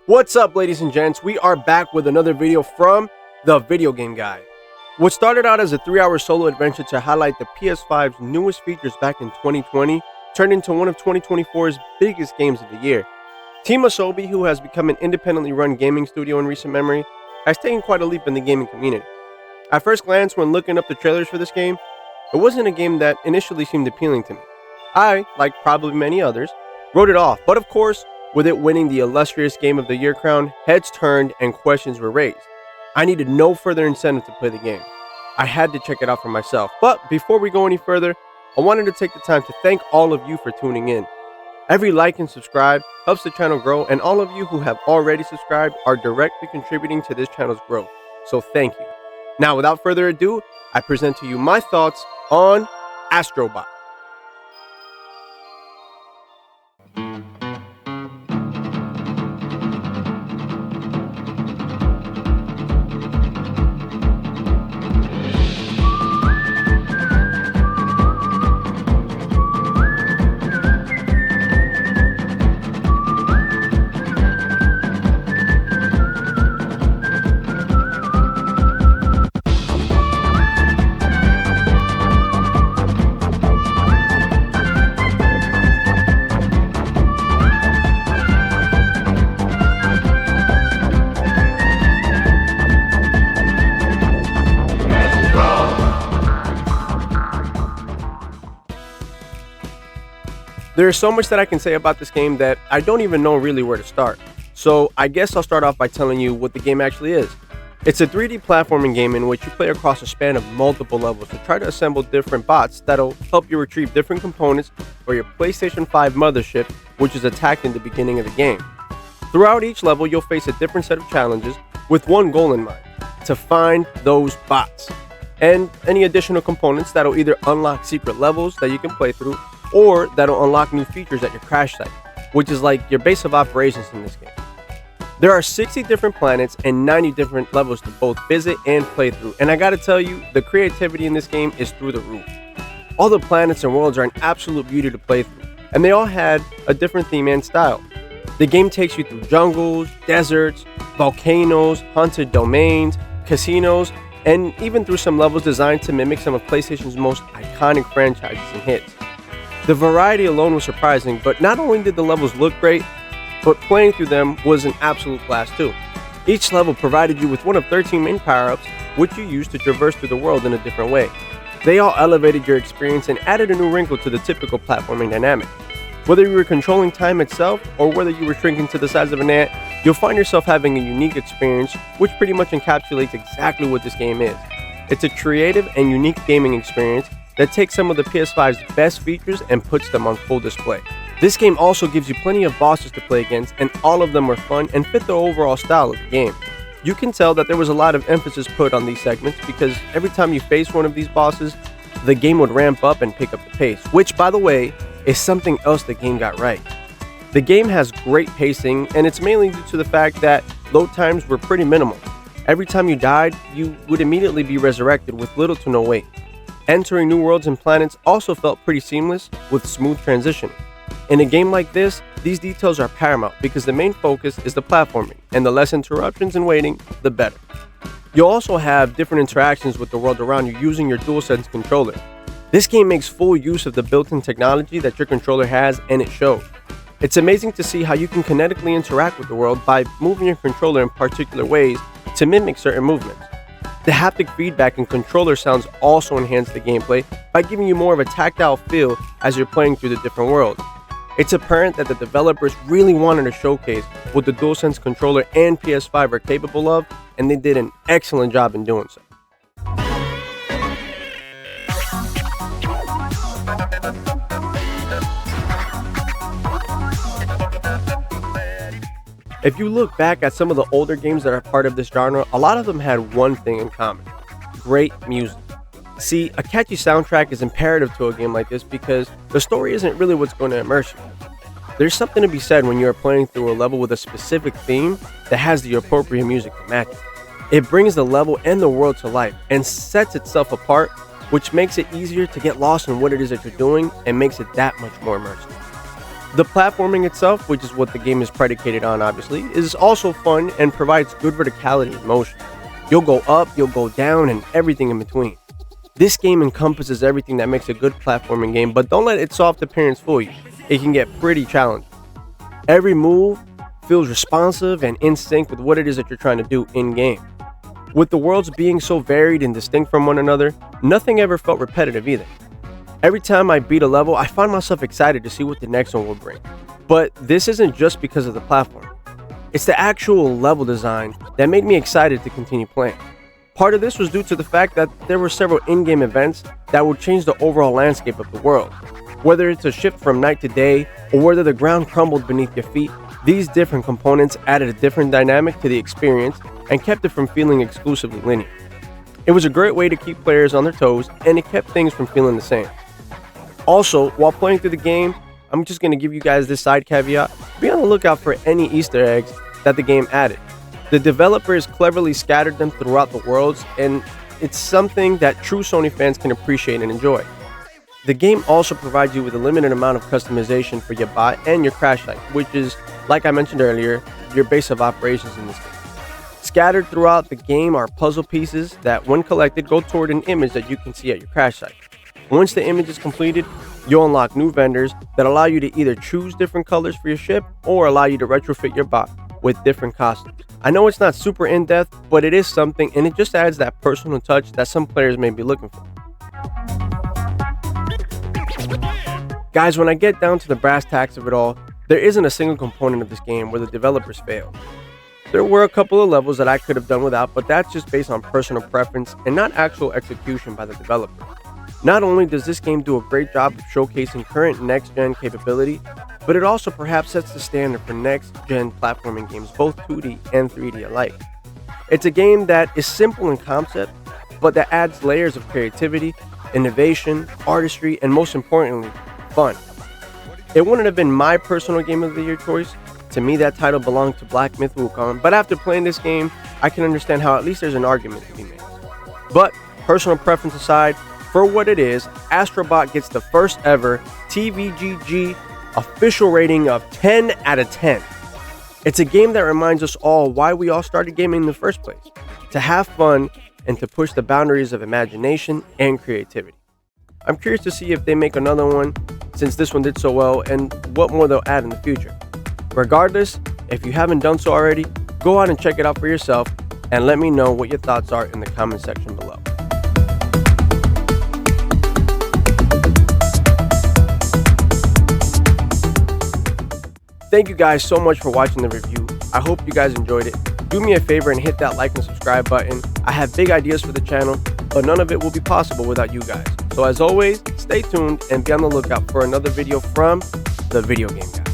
What's up, ladies and gents? We are back with another video from the Video Game Guy. What started out as a 3-hour solo adventure to highlight the PS5's newest features back in 2020 turned into one of 2024's biggest games of the year. Team Asobi, who has become an independently run gaming studio in recent memory, has taken quite a leap in the gaming community. At first glance, when looking up the trailers for this game, it wasn't a game that initially seemed appealing to me. I, like probably many others, wrote it off, but of course, with it winning the illustrious Game of the Year crown, heads turned and questions were raised. I needed no further incentive to play the game. I had to check it out for myself. But before we go any further, I wanted to take the time to thank all of you for tuning in. Every like and subscribe helps the channel grow, and all of you who have already subscribed are directly contributing to this channel's growth. So thank you. Now, without further ado, I present to you my thoughts on Astro Bot. There is so much that I can say about this game that I don't even know really where to start. So I guess I'll start off by telling you what the game actually is. It's a 3D platforming game in which you play across a span of multiple levels to try to assemble different bots that'll help you retrieve different components for your PlayStation 5 mothership, which is attacked in the beginning of the game. Throughout each level, you'll face a different set of challenges with one goal in mind: to find those bots and any additional components that'll either unlock secret levels that you can play through, or that'll unlock new features at your crash site, which is like your base of operations in this game. There are 60 different planets and 90 different levels to both visit and play through, and I gotta tell you, the creativity in this game is through the roof. All the planets and worlds are an absolute beauty to play through, and they all had a different theme and style. The game takes you through jungles, deserts, volcanoes, haunted domains, casinos, and even through some levels designed to mimic some of PlayStation's most iconic franchises and hits. The variety alone was surprising, but not only did the levels look great, but playing through them was an absolute blast too. Each level provided you with one of 13 main power-ups, which you used to traverse through the world in a different way. They all elevated your experience and added a new wrinkle to the typical platforming dynamic. Whether you were controlling time itself, or whether you were shrinking to the size of an ant, you'll find yourself having a unique experience, which pretty much encapsulates exactly what this game is. It's a creative and unique gaming experience that takes some of the PS5's best features and puts them on full display. This game also gives you plenty of bosses to play against, and all of them were fun and fit the overall style of the game. You can tell that there was a lot of emphasis put on these segments because every time you face one of these bosses, the game would ramp up and pick up the pace, which, by the way, is something else the game got right. The game has great pacing, and it's mainly due to the fact that load times were pretty minimal. Every time you died, you would immediately be resurrected with little to no wait. Entering new worlds and planets also felt pretty seamless with smooth transition. In a game like this, these details are paramount because the main focus is the platforming, and the less interruptions and waiting, the better. You'll also have different interactions with the world around you using your DualSense controller. This game makes full use of the built-in technology that your controller has, and it shows. It's amazing to see how you can kinetically interact with the world by moving your controller in particular ways to mimic certain movements. The haptic feedback and controller sounds also enhance the gameplay by giving you more of a tactile feel as you're playing through the different worlds. It's apparent that the developers really wanted to showcase what the DualSense controller and PS5 are capable of, and they did an excellent job in doing so. If you look back at some of the older games that are part of this genre, a lot of them had one thing in common: great music. See, a catchy soundtrack is imperative to a game like this because the story isn't really what's going to immerse you. There's something to be said when you're playing through a level with a specific theme that has the appropriate music to match it. It brings the level and the world to life and sets itself apart, which makes it easier to get lost in what it is that you're doing and makes it that much more immersive. The platforming itself, which is what the game is predicated on obviously, is also fun and provides good verticality and motion. You'll go up, you'll go down, and everything in between. This game encompasses everything that makes a good platforming game, but don't let its soft appearance fool you. It can get pretty challenging. Every move feels responsive and in sync with what it is that you're trying to do in-game. With the worlds being so varied and distinct from one another, nothing ever felt repetitive either. Every time I beat a level, I find myself excited to see what the next one will bring. But this isn't just because of the platform. It's the actual level design that made me excited to continue playing. Part of this was due to the fact that there were several in-game events that would change the overall landscape of the world. Whether it's a shift from night to day, or whether the ground crumbled beneath your feet, these different components added a different dynamic to the experience and kept it from feeling exclusively linear. It was a great way to keep players on their toes, and it kept things from feeling the same. Also, while playing through the game, I'm just going to give you guys this side caveat: be on the lookout for any Easter eggs that the game added. The developers cleverly scattered them throughout the worlds, and it's something that true Sony fans can appreciate and enjoy. The game also provides you with a limited amount of customization for your bot and your crash site, which is, like I mentioned earlier, your base of operations in this game. Scattered throughout the game are puzzle pieces that, when collected, go toward an image that you can see at your crash site. Once the image is completed, you'll unlock new vendors that allow you to either choose different colors for your ship or allow you to retrofit your bot with different costumes. I know it's not super in-depth, but it is something, and it just adds that personal touch that some players may be looking for. Guys, when I get down to the brass tacks of it all, there isn't a single component of this game where the developers failed. There were a couple of levels that I could have done without, but that's just based on personal preference and not actual execution by the developer. Not only does this game do a great job of showcasing current next-gen capability, but it also perhaps sets the standard for next-gen platforming games, both 2D and 3D alike. It's a game that is simple in concept, but that adds layers of creativity, innovation, artistry, and most importantly, fun. It wouldn't have been my personal Game of the Year choice. To me, that title belonged to Black Myth Wukong, but after playing this game, I can understand how at least there's an argument to be made. But, personal preference aside, for what it is, Astro Bot gets the first ever TVGG official rating of 10 out of 10. It's a game that reminds us all why we all started gaming in the first place: to have fun and to push the boundaries of imagination and creativity. I'm curious to see if they make another one, since this one did so well, and what more they'll add in the future. Regardless, if you haven't done so already, go out and check it out for yourself, and let me know what your thoughts are in the comment section below. Thank you guys so much for watching the review. I hope you guys enjoyed it. Do me a favor and hit that like and subscribe button. I have big ideas for the channel, but none of it will be possible without you guys. So as always, stay tuned and be on the lookout for another video from The Video Game Guy.